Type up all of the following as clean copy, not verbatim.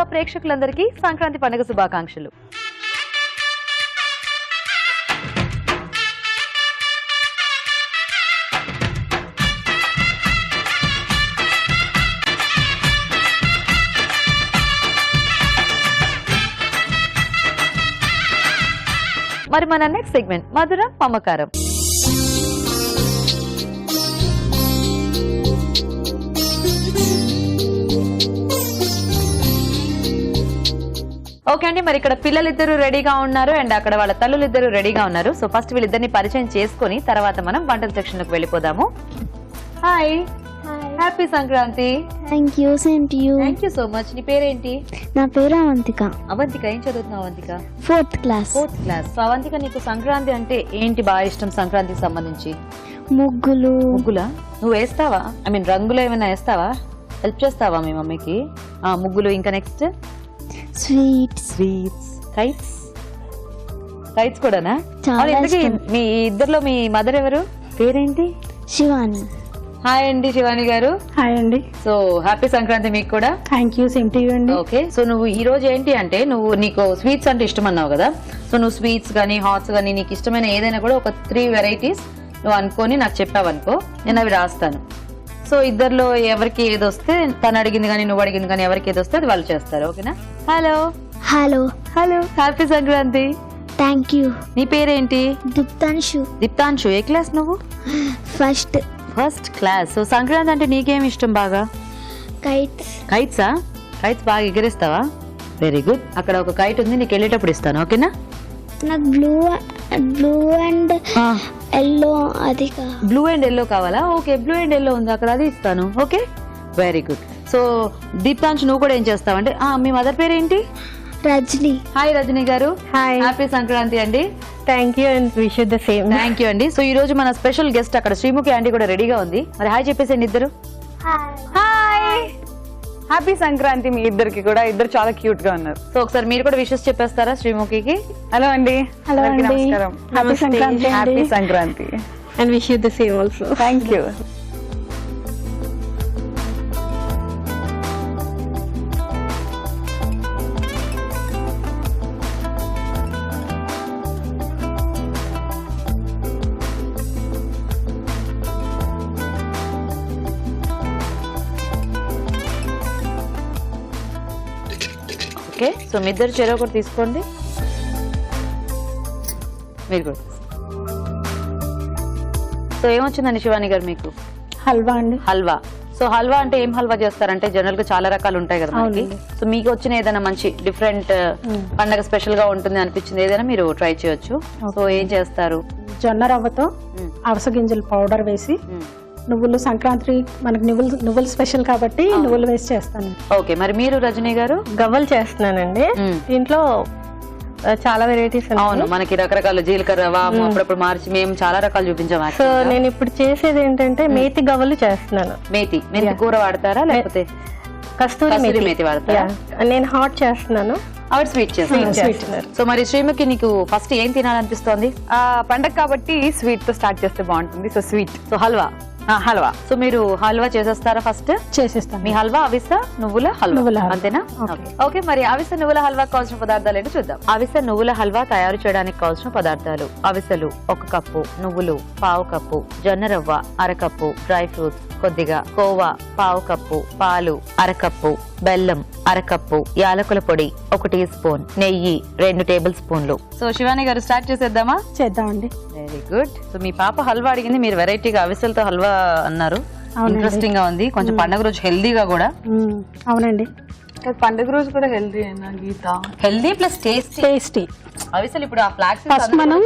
హల్వా ప్రేక్షకులందరికీ సంక్రాంతి పండుగ శుభాకాంక్షలు. మరి మన నెక్స్ట్ సెగ్మెంట్ మధుర మమకారం. ఓకే అండి, మరి ఇక్కడ పిల్లలిద్దరూ రెడీగా ఉన్నారు అండ్ అక్కడ వాళ్ళ తల్లులు ఇద్దరు రెడీగా ఉన్నారు. సో ఫస్ట్ వీళ్ళిద్దరిని పరిచయం చేసుకుని తర్వాత మనం వంటల సెక్షన్ లోకి వెళ్ళిపోదాము. Hi, happy Sankranti. Thank you, same to you. Thank you so much. నీ పేరేంటి? నా పేరు అవంతిక. అవంతిక, ఏం చదువుతున్నావు Avantika? 4th class. 4th class. So Avantika, నీకు సంక్రాంతి అంటే ఏంటి బాగా ఇష్టం? సంక్రాంతికి సంబంధించి ముగ్గులు. ముగ్గులా? నువ్వు వేస్తావా? ఐ మీన్ రంగులు ఏమైనా వేస్తావా? హెల్ప్ చేస్తావా మీ మమ్మీకి? ముగ్గులు, ఇంకా నెక్స్ట్ స్వీట్స్. కైట్స్. కైట్స్ కూడానా? చాలా ఇష్టం. మీ ఇద్దరిలో మీ మదర్ ఎవరు? పేరేంటి? శివాని. హాయ్ అండి శివాని గారు. హాయ్ అండి. సో హ్యాపీ సంక్రాంతి మీకు కూడా. Thank you, same to you అండి. ఓకే, సో నువ్వు ఈ రోజు ఏంటి అంటే, నీకు స్వీట్స్ అంటే ఇష్టం అన్నావు కదా. సో నువ్వు స్వీట్స్ గానీ హాట్స్ గానీ నీకు ఇష్టమైన ఏదైనా కూడా ఒక 3 వెరైటీస్ నువ్వు అనుకొని నాకు చెప్పావనుకో, నేను అవి రాస్తాను. సో ఇద్దరిలో ఎవరికి ఏది వస్తే, తను అడిగింది కానీ నువ్వు అడిగింది కానీ ఎవరికి ఏది వస్తే అది వాళ్ళు చేస్తారు. ఓకేనా? Hello hello. Hello, happy Sankranti. Thank you. నీ పేరేంటి? దిప్తాన్షు. దిప్తాన్షు. ఏ క్లాస్ నువ్వు? First class. సో సంక్రాంతి అంటే నీకేమి ఇష్టం బాగా? కైట్స్. కైట్సా? కైట్స్ బాగా ఎగరేస్తావా? Very good. అక్కడ ఒక కైట్ ఉంది, నీకు వెళ్ళేటప్పుడు ఇస్తాను. ఓకేనా? నాకు బ్లూ అండ్ ఎల్లో. అది బ్లూ అండ్ ఎల్లో కావాలా? ఓకే, బ్లూ అండ్ ఎల్లో ఉంది అక్కడ, అది ఇస్తాను. Okay, very good. సో దీప్తాంశ్, నువ్వు కూడా ఏం చేస్తావంటే, మీ మదర్ పేరేంటి? రజని. హాయ్ రజని గారు. హాయ్. హ్యాపీ సంక్రాంతి అండి. Thank you and wish you the same. Thank you అండి. సో ఈ రోజు మన స్పెషల్ గెస్ట్ అక్కడ శ్రీముఖి ఆంటీ కూడా రెడీగా ఉంది. మరి హాయ్ చెప్పేసేయండి ఇద్దరు. హాయ్, హ్యాపీ సంక్రాంతి మీ ఇద్దరికి కూడా. ఇద్దరు చాలా క్యూట్ గా ఉన్నారు. సో ఒకసారి మీరు కూడా విషెస్ చెప్పేస్తారా శ్రీముఖికి? హలో అండి. హలో అండి. నమస్కారం. Happy Sankranti. Happy Sankranti and wish you the same also. Thank you. Okay, so మీ ఇద్దరు చెరో ఒకటి తీసుకోండి. మీరు కూడా. సో ఏమొచ్చిందండి శివాని గారు మీకు? హల్వా అండి. హల్వా. సో హల్వా అంటే ఏం హల్వా చేస్తారంటే, జనరల్ గా చాలా రకాలు ఉంటాయి కదా మనకి. సో మీకు వచ్చిన ఏదైనా మంచి డిఫరెంట్ పండగ స్పెషల్ గా ఉంటుంది అనిపించింది ఏదైనా మీరు ట్రై చేయొచ్చు. సో ఏం చేస్తారు? జొన్న రవ్వతో అవిసె గింజల పౌడర్ వేసి, నువ్వులు, సంక్రాంతి మనకి నువ్వులు స్పెషల్ కాబట్టి నువ్వులు వేసి చేస్తాను. ఓకే, మరి మీరు రజనీ గారు? గవ్వలు చేస్తున్నానండి. దీంట్లో చాలా వెరైటీస్. అవును, మనకి రకరకాల జీలకర్ర, వాము అప్పుడప్పుడు మార్చి మేము చాలా రకాలు చూపించాం. సో నేను ఇప్పుడు చేసేది ఏంటంటే మేతి గవ్వలు చేస్తున్నాను. మేతి కూర వాడతారా లేకపోతే కస్తూరి మేతి వాడతారా? నేను హాట్ చేస్తున్నాను, ఆవిడ స్వీట్ చేస్తున్నారు. సో మరి శ్రీముఖి, నీకు ఫస్ట్ ఏం తినాలనిపిస్తోంది? పండగ కాబట్టి స్వీట్ తో స్టార్ట్ చేస్తే బాగుంటుంది. So sweet. So halwa. Halwa. So మీరు హల్వా చేసేస్తారా? ఫస్ట్ చేసేస్తాను. మీ హల్వా అవిస నువ్వుల హల్వా అంతేనా? ఓకే, మరి అవిస నువ్వుల హల్వా కావాల్సిన పదార్థాలు ఏంటో చూద్దాం. అవిస నువ్వుల హల్వా తయారు చేయడానికి కావాల్సిన పదార్థాలు: అవిసలు 1 కప్పు, నువ్వులు 1/2 కప్పు, జొన్న రవ్వ 1/2 కప్పు, డ్రై ఫ్రూట్స్ కొద్దిగా, కోవా 1/2 కప్పు, పాలు 1/2 కప్పు, బెల్లం 1/2 కప్పు, యాలకుల పొడి 1 టీ స్పూన్, నెయ్యి 2 టేబుల్ స్పూన్లు. సో శివాని గారు, స్టార్ట్ చేసేద్దామా? చేద్దామండి. Very good. సో మీ పాప హల్వా అడిగింది, మీరు వెరైటీగా అవిసెలతో హల్వా అన్నారు. ఇంట్రెస్టింగ్ గా ఉంది, కొంచెం పండుగ రోజు హెల్దీగా కూడా. అవునండి, పండుగ రోజు కూడా healthy Geetha. Healthy plus tasty. అవిసెలు ఇప్పుడు ఆ ఫ్లాక్స్ ఫస్ట్ మనం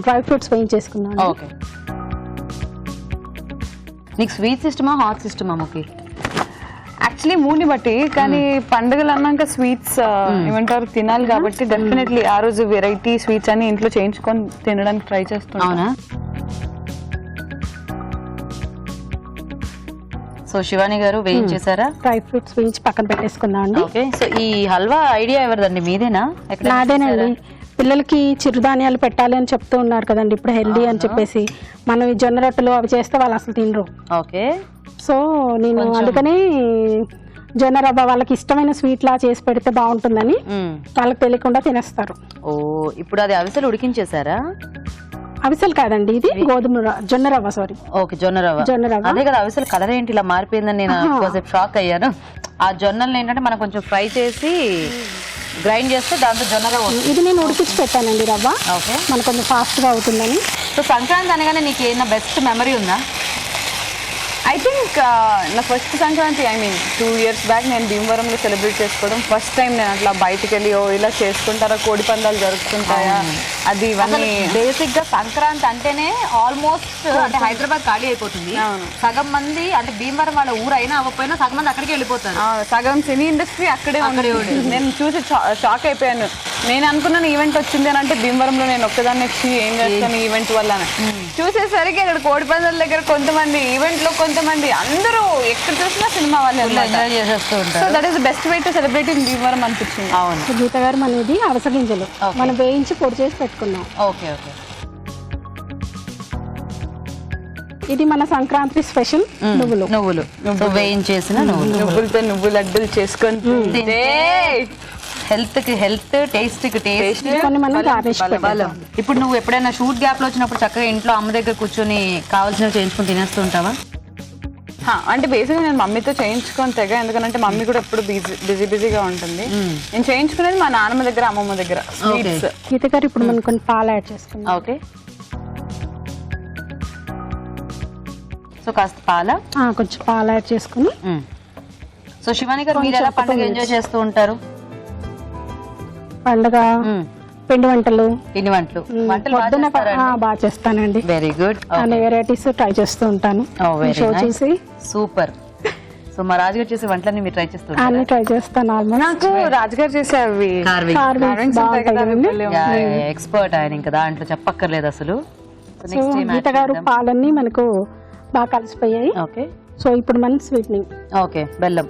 డ్రై ఫ్రూట్స్ వేయించేసుకున్నాం. ఓకే, నీకు స్వీట్స్ ఇష్టమా హాట్స్ ఇష్టమా? ఓకే, యాక్చువల్లీ మూడ్ని బట్టి, కానీ పండుగలు అన్నాక స్వీట్స్ ఏమంటారు తినాలి కాబట్టి డెఫినెట్లీ ఆ రోజు వెరైటీ స్వీట్స్ అని ఇంట్లో చేయించుకొని తినడానికి ట్రై చేస్తున్నాను. అవునా? సో శివాని గారు వేయించేసారా? డ్రై ఫ్రూట్స్ వేయించి పక్కన పెట్టేసుకుందాం అండి. ఓకే, సో ఈ హల్వా ఐడియా ఎవరిదండి? మీదేనా? నాదేనండి. పిల్లలకి చిరుధాన్యాలు పెట్టాలి అని చెప్తూ ఉన్నారు కదండి ఇప్పుడు హెల్దీ అని చెప్పేసి. మనం ఈ జొన్న రొట్టెలు అవి చేస్తే వాళ్ళు అసలు తినరు. ఓకే, సో నేను అందుకని జొన్న రవ్వ వాళ్ళకి ఇష్టమైన స్వీట్ లా చేసి పెడితే బాగుంటుందని వాళ్ళకి తెలియకుండా తినేస్తారు. ఓ ఇప్పుడు అది అవిసెలు ఉడికించేసారా? అవిసెలు కాదండి, ఇది జొన్న రవ్వ. సారీ, ఓకే జొన్న రవ్వ. అదే కదా అవిసెలు కలర్ ఏంటి ఇలా మారిపోయిందని నేను కొంచెం షాక్ అయ్యాను. ఆ జొన్నలు ఏంటంటే మనం కొంచెం ఫ్రై చేసి గ్రైండ్ చేస్తే దాంతో జొన్న రవ్వ. ఇది నేను ఉడికించి పెట్టానండి రవ్వ. ఓకే, మనకు కొంచెం ఫాస్ట్ గా అవుతుందని. సో సంక్రాంతి అనగానే నీకు ఏదైనా బెస్ట్ మెమరీ ఉందా? ఐ థింక్ నా ఫస్ట్ సంక్రాంతి 2 years బ్యాక్ నేను భీమవరంలో సెలబ్రేట్ చేసుకోవడం ఫస్ట్ టైం. నేను అట్లా బయటికి వెళ్ళి ఇలా చేసుకుంటారా, కోడి పందాలు జరుగుతుంటాయా, అది ఇవన్నీ. బేసిక్ గా సంక్రాంతి అంటేనే ఆల్మోస్ట్ అంటే హైదరాబాద్ ఖాళీ అయిపోతుంది. సగం మంది అంటే భీమవరం వాళ్ళ ఊరు అయినా అవ్వకపోయినా సగం మంది అక్కడికి వెళ్ళిపోతారు. సగం సినీ ఇండస్ట్రీ అక్కడే ఉంది. నేను చూసి షాక్ అయిపోయాను. నేను అనుకున్నాను ఈవెంట్ వచ్చింది అని అంటే భీమవరంలో నేను ఒక్కదాన్ని వచ్చి ఏం చేస్తాను ఈవెంట్ వల్ల. చూసేసరికి అక్కడ కోడి పందాల దగ్గర కొంతమంది, ఈవెంట్ లో కొంతమంది, అందరూ ఎక్కడ చూసినా సినిమా వాళ్ళే ఎంజాయ్ చేసేస్తూ ఉంటారు. So that is the best way to celebrate in Bhimavaram అనిపించింది. అవును. గీత గారు అనేది అవిసె గింజలు మనం వేయించి పొడి చేసి పెట్టుకున్నాం. ఓకే ఓకే, ఇది మన సంక్రాంతి స్పెషల్ నువ్వులు. నువ్వులు వేయించేసిన నువ్వులతో నువ్వు లడ్డూలు చేసుకొని హెల్త్ కి హెల్త్, టేస్ట్ కి టేస్ట్. ఇప్పుడు నువ్వు ఎప్పుడైనా షూట్ గ్యాప్ లో వచ్చినప్పుడు చక్కగా ఇంట్లో అమ్మ దగ్గర కూర్చొని కావాల్సినవి చేయించుకొని తినేస్తూ ఉంటావా? అంటే బేసిక్గా నేను మమ్మీతో చేయించుకొని తెగ, ఎందుకంటే మమ్మీ కూడా ఎప్పుడు బిజీగా ఉంటుంది. నేను చేయించుకునేది మా నాన్నమ్మ దగ్గర, అమ్మమ్మ దగ్గర స్వీట్స్. గీత గారు ఇప్పుడు మనం కొన్ని పాలు యాడ్ చేసుకున్నాం. ఓకే, సో కాస్త కొంచెం పాలు యాడ్ చేసుకుని. సో శివాని గారు మీరు ఎలా పండుగ ఎంజాయ్ చేస్తూ ఉంటారు? పండుగ పిండి వంటలు పొద్దున బాగా చేస్తానండి. Very good. అన్ని వెరైటీస్ ట్రై చేస్తూ ఉంటాను. షో చూసి. సూపర్. సో మా రాజుగారు చేసే వంటలన్నీ మీరు ట్రై చేస్తూ అన్ని ట్రై చేస్తాను. ఆల్మోస్ట్ నాకు రాజుగారు చేసే అవి ఎక్స్పర్ట్ ఆయన, ఇంకా దాంట్లో చెప్పక్కర్లేదు అసలు. గీత గారు పాలన్నీ మనకు బాగా కలిసిపోయాయి. ఓకే, సో ఇప్పుడు మనం స్వీట్నింగ్. ఓకే, బెల్లం.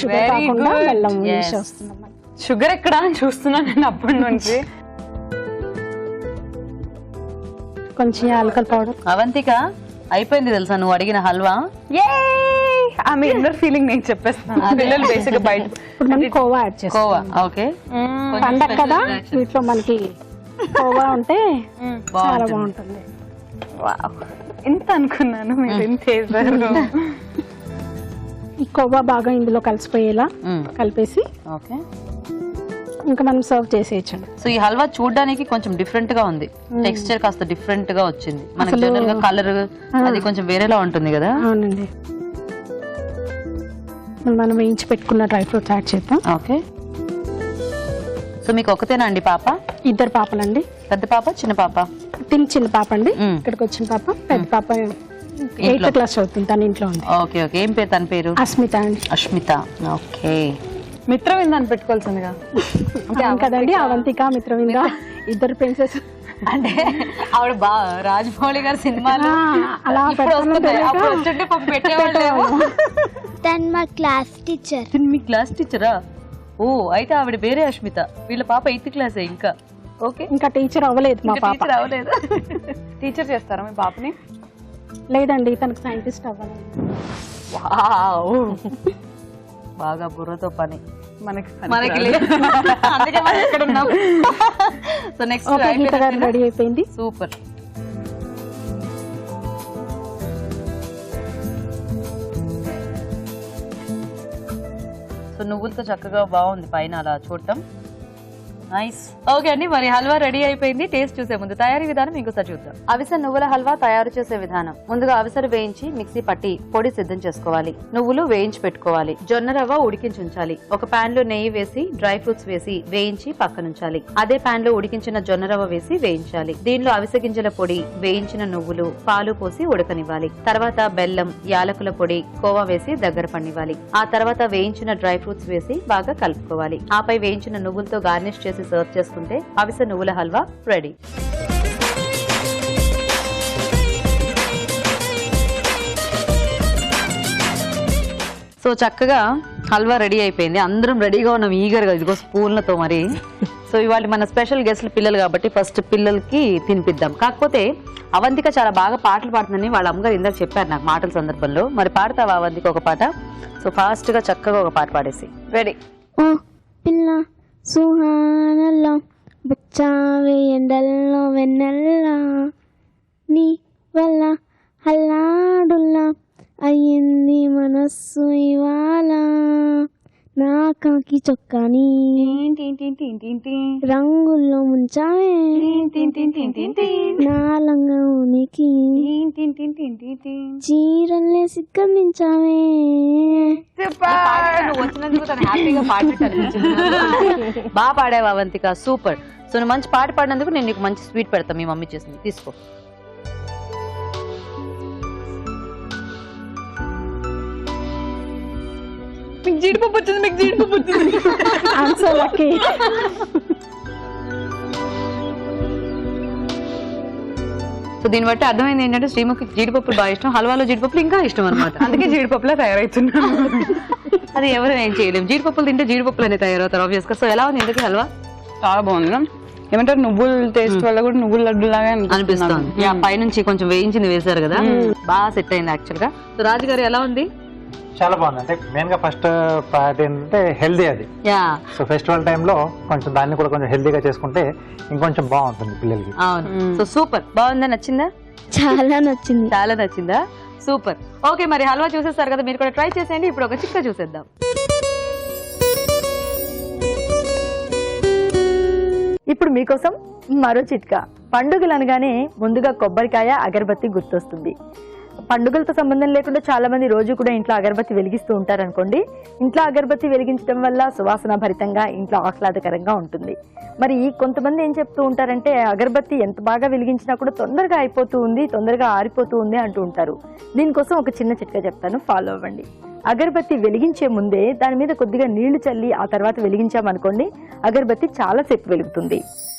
షుగర్ కాకుండా బెల్లం చేస్తున్నాం. షుగర్ ఎక్కడ అని చూస్తున్నాను నేను అప్పటి నుంచి. కొంచెం యాలకల్ పౌడర్. అవంతిక అయిపోయింది తెలుసా నువ్వు అడిగిన హల్వా. ఆమె ఇన్నర్ ఫీలింగ్ నేను చెప్పేస్తాను. పిల్లలు బేసిక్ గా బయట. ఇప్పుడు మనం కోవా యాడ్ చేస్తాం. ఓకే, పండగ కదా, వీటిలో మనకి కోవా ఉంటే చాలా బాగుంటుంది. ఇంత అనుకున్నాను, మీరు ఇంత చేశారు. ఈ కోవా బాగా ఇందులో కలిసిపోయేలా కలిపేసి ఓకే ఇంకా మనం సర్వ్ చేసేయచ్చండి. సో ఈ హల్వా చూడడానికి కొంచెం డిఫరెంట్ గా ఉంది, టెక్స్చర్ కాస్త డిఫరెంట్ గా వచ్చింది. మనకి జనరల్ గా కలర్ అది కొంచెం వేరేలా ఉంటుంది కదా. అవునండి. మనం వేయించి పెట్టుకున్న డ్రై ఫ్రూట్స్ యాడ్ చేద్దాం. ఓకే, సో మీకు ఒకతేనా అండి పాప? 2 పాపలండి. పెద్ద పాప చిన్న పాప? చిన్న పాప అండి. ఇక్కడికి వచ్చిన పాప. పెద్ద పాప 8th క్లాస్ చదువుతుంది, తన ఇంట్లో ఉంది. ఓకే ఓకే, ఏం పేరు తన పేరు? అస్మిత అండి. అస్మిత. ఓకే, మిత్రవింద అని పెట్టుకోవాల్సిందిగా కదండి. అవంతిక, మిత్రవింద, 2 ప్రిన్సెస్. అంటే ఆవిడ రాజమౌళి గారి సినిమాలు అలా పెట్టేవాళ్ళు. తను మా క్లాస్ టీచర్. మీ క్లాస్ టీచరా? ఓ, అయితే ఆవిడ వేరే అస్మిత. వీళ్ళ పాప 8th క్లాసే ఇంకా. ఓకే, ఇంకా టీచర్ అవ్వలేదు మా పాప. అవ్వలేదు. టీచర్ చేస్తారా మీ పాపని? లేదండి, తనకు సైంటిస్ట్ అవ్వాలి. బాగా బుర్రతో పని మనకి లేదు. అందుకే మనం ఇక్కడ ఉన్నాం. సో నెక్స్ట్ రెడీ అయిపోయింది. సూపర్. సో నువ్వులతో చక్కగా బాగుంది పైన అలా చూడటం. నైస్. ఓకే అండి, మరి హల్వా రెడీ అయిపోయింది. టేస్ట్ చూసే ముందు తయారీ విధానం ఇంకోసారి చూద్దాం. అవిసె నువ్వుల హల్వా తయారు చేసే విధానం. ముందుగా అవిసెలు వేయించి మిక్సీ పట్టి పొడి సిద్ధం చేసుకోవాలి. నువ్వులు వేయించి పెట్టుకోవాలి. జొన్న రవ్వ ఉడికించి ఉంచాలి. ఒక పాన్ లో నెయ్యి వేసి డ్రై ఫ్రూట్స్ వేసి వేయించి పక్కనుంచాలి. అదే పాన్ లో ఉడికించిన జొన్న రవ్వ వేసి వేయించాలి. దీనిలో అవిసె గింజల పొడి, వేయించిన నువ్వులు, పాలు పోసి ఉడకనివ్వాలి. తర్వాత బెల్లం, యాలకుల పొడి, కోవా వేసి దగ్గర పన్నివ్వాలి. ఆ తర్వాత వేయించిన డ్రై ఫ్రూట్స్ వేసి బాగా కలుపుకోవాలి. ఆపై వేయించిన నువ్వులతో గార్నిష్ చేసి సర్వ్ చేసుకుంటే అవిసె నువ్వుల హల్వా రెడీ. సో చక్కగా హల్వా రెడీ అయిపోయింది, అందరం రెడీగా ఉన్నాం ఈగర్గా, ఇదిగో స్పూన్లతో మరి. సో ఇవాళ మన స్పెషల్ గెస్ట్లు పిల్లలు కాబట్టి ఫస్ట్ పిల్లలకి తినిపిద్దాం. కాకపోతే అవంతిక చాలా బాగా పాటలు పాడుతుందని వాళ్ళ అమ్మగారు ఇందాక చెప్పారు నాకు మాటల సందర్భంలో. మరి పాడతావా అవంతిక ఒక పాట? సో ఫాస్ట్ గా చక్కగా ఒక పాట పాడేసి. రెడీ. ఓ పిల్ల సుహానల్లో బుచ్చావే ఎండల్లో వెన్నెల్లా నీ వల్ల హల్లాడుల్లా అయ్యింది మనస్సు ఇవాళ నా కాకి చొక్కాని రంగుల్లో ముంచావే నా లంగనికి చీరల్లే సిగ్గందించావే. వచ్చినందుకు తను హ్యాపీగా పాడినట్టు అనిపించింది. బాగా పాడావు అవంతిక, సూపర్. సో నువ్వు మంచి పాట పాడినందుకు నేను నీకు మంచి స్వీట్ పెడతా, మీ మమ్మీ చేసింది, తీసుకో. మీకు జీడిపప్పు వచ్చింది, మీకు జీడిపప్పు వచ్చింది. Answer lucky. సో దీన్ని బట్టి అర్థమైంది ఏంటంటే శ్రీముఖి జీడిపప్పులు బాగా ఇష్టం, హల్వాలో జీడిపప్పులు ఇంకా ఇష్టం అనమాట. అందుకే జీడిపప్పులా తయారవుతున్నాను. అది ఎవరు ఏం చేయలేము, జీడిపప్పులు తింటే జీడిపప్పులు అనే తయారవుతారు ఆబ్వియస్ గా. సో ఎలా ఉంది ఇంతకీ హల్వా? చాలా బాగుంది. ఏమంటారు, నువ్వుల టేస్ట్ వల్ల కూడా నువ్వుల లడ్డు లాగా అనిపిస్తుంది. పైనుంచి కొంచెం వేయించింది వేశారు కదా, బాగా సెట్ అయింది యాక్చువల్ గా. సో రాజు గారు ఎలా ఉంది? చాలా బాగుంది. అంటే మెయిన్ గా ఫస్ట్ ప్రయారిటీ ఏంటంటే హెల్దీ అది. సో ఫెస్టివల్ టైంలో కొంచెం దాన్ని కూడా కొంచెం హెల్దీగా చేసుకుంటే ఇంకొంచెం బాగుంటుంది పిల్లలకి. అవును. సో సూపర్, బాగుందా? నచ్చిందా? చాలా నచ్చింది. చాలా నచ్చిందా? సూపర్. ఓకే, మరి హల్వా చూసేస్తారు కదా, మీరు కూడా ట్రై చేసేయండి. ఇప్పుడు ఒక చిక్క చూసేద్దాం. ఇప్పుడు మీకోసం మరో చిట్కా. పండుగలు అనగానే ముందుగా కొబ్బరికాయ, అగరబత్తి గుర్తొస్తుంది. పండుగలతో సంబంధం లేకుండా చాలా మంది రోజు కూడా ఇంట్లో అగరబత్తి వెలిగిస్తూ ఉంటారు అనుకోండి. ఇంట్లో అగరబత్తి వెలిగించడం వల్ల సువాసన భరితంగా, ఇంట్లో ఆహ్లాదకరంగా ఉంటుంది. మరి కొంతమంది ఏం చెప్తూ ఉంటారంటే అగరబత్తి ఎంత బాగా వెలిగించినా కూడా తొందరగా అయిపోతూ ఉంది, తొందరగా ఆరిపోతూ ఉంది అంటూ ఉంటారు. దీనికోసం ఒక చిన్న చిట్కా చెప్తాను, ఫాలో అవ్వండి. అగరబత్తి వెలిగించే ముందే దాని మీద కొద్దిగా నీళ్లు చల్లి ఆ తర్వాత వెలిగించామనుకోండి, అగరబత్తి చాలా సేపు వెలుగుతుంది.